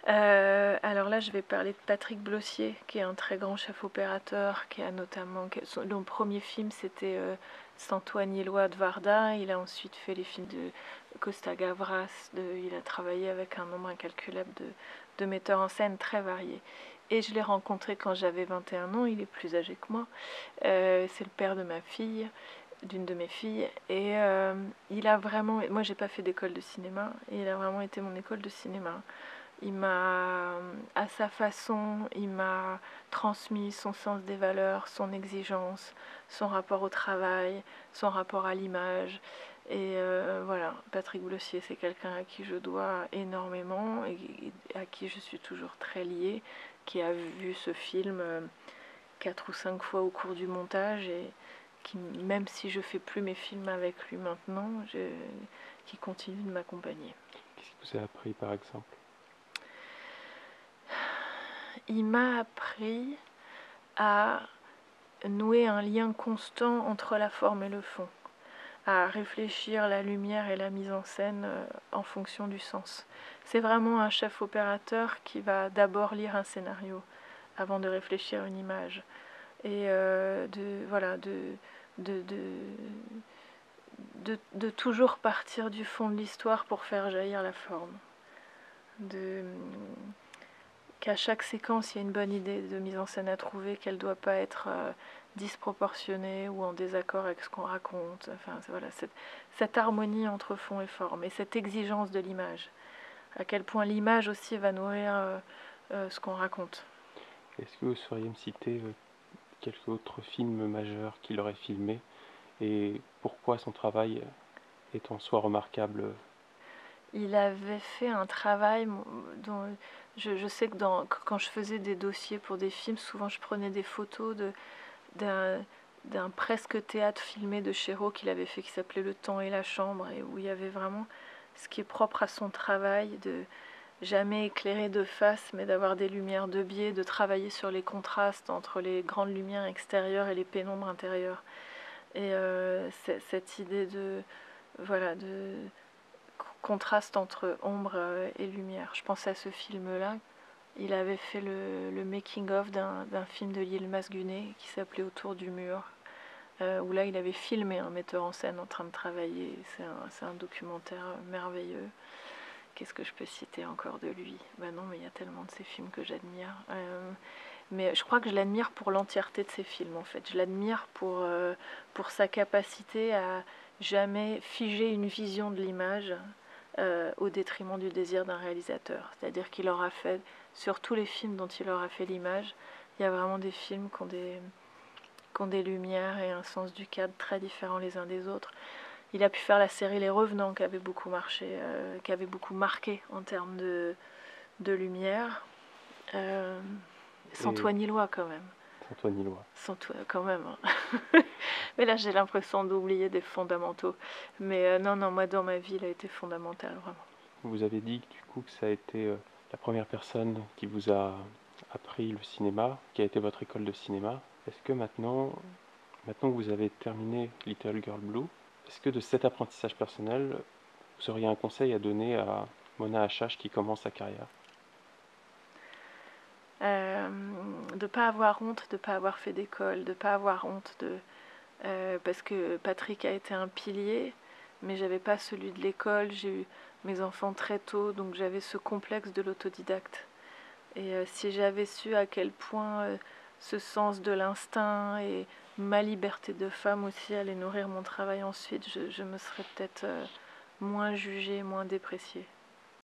Alors là, je vais parler de Patrick Blossier, qui est un très grand chef opérateur, qui a notamment... Son premier film, c'était Santo Aniello de Varda. Il a ensuite fait les films de Costa Gavras. Il a travaillé avec un nombre incalculable de metteurs en scène très variés. Et je l'ai rencontré quand j'avais 21 ans. Il est plus âgé que moi. C'est le père de ma fille, d'une de mes filles. Et il a vraiment... Moi, j'ai pas fait d'école de cinéma. Et il a vraiment été mon école de cinéma. Il m'a, à sa façon, il m'a transmis son sens des valeurs, son exigence, son rapport au travail, son rapport à l'image. Et voilà, Patrick Blossier, c'est quelqu'un à qui je dois énormément et à qui je suis toujours très liée, qui a vu ce film 4 ou 5 fois au cours du montage et qui, même si je fais plus mes films avec lui maintenant, qui continue de m'accompagner. Qu'est-ce qui vous a appris par exemple? Il m'a appris à nouer un lien constant entre la forme et le fond, à réfléchir la lumière et la mise en scène en fonction du sens. C'est vraiment un chef opérateur qui va d'abord lire un scénario avant de réfléchir une image et de, de toujours partir du fond de l'histoire pour faire jaillir la forme. Qu'à chaque séquence, il y a une bonne idée de mise en scène à trouver, qu'elle ne doit pas être disproportionnée ou en désaccord avec ce qu'on raconte. Enfin, voilà, cette harmonie entre fond et forme et cette exigence de l'image. À quel point l'image aussi va nourrir ce qu'on raconte. Est-ce que vous sauriez me citer quelques autres films majeurs qu'il aurait filmés et pourquoi son travail est en soi remarquable? Il avait fait un travail dont je sais que quand je faisais des dossiers pour des films, souvent je prenais des photos d'un presque théâtre filmé de Chéreau qu'il avait fait qui s'appelait Le Temps et la Chambre et où il y avait vraiment ce qui est propre à son travail de jamais éclairer de face mais d'avoir des lumières de biais, de travailler sur les contrastes entre les grandes lumières extérieures et les pénombres intérieures. Et cette idée de contraste entre ombre et lumière. Je pense à ce film-là. Il avait fait le making-of d'un film de Yilmaz Güney qui s'appelait Autour du mur, où là il avait filmé un metteur en scène en train de travailler. C'est un documentaire merveilleux. Qu'est-ce que je peux citer encore de lui? Ben non, mais il y a tellement de ces films que j'admire. Mais je crois que je l'admire pour l'entièreté de ses films en fait. Je l'admire pour sa capacité à jamais figer une vision de l'image au détriment du désir d'un réalisateur. C'est-à-dire qu'il aura fait, sur tous les films dont il aura fait l'image, il y a vraiment des films qui ont des lumières et un sens du cadre très différents les uns des autres. Il a pu faire la série Les Revenants qui avait beaucoup marché, qui avait beaucoup marqué en termes de lumière. Sans Et toi ni loi quand même. Antoine Hillois. Sans toi quand même. Hein. Mais là j'ai l'impression d'oublier des fondamentaux. Mais non, non, moi dans ma vie il a été fondamental vraiment. Vous avez dit du coup que ça a été la première personne qui vous a appris le cinéma, qui a été votre école de cinéma. Est-ce que maintenant que vous avez terminé Little Girl Blue, est-ce que de cet apprentissage personnel, vous auriez un conseil à donner à Mona Achache qui commence sa carrière? De pas avoir honte, de pas avoir fait d'école, de pas avoir honte parce que Patrick a été un pilier, mais j'avais pas celui de l'école. J'ai eu mes enfants très tôt, donc j'avais ce complexe de l'autodidacte. Et si j'avais su à quel point ce sens de l'instinct et ma liberté de femme aussi allait nourrir mon travail ensuite, je me serais peut-être moins jugée, moins dépréciée.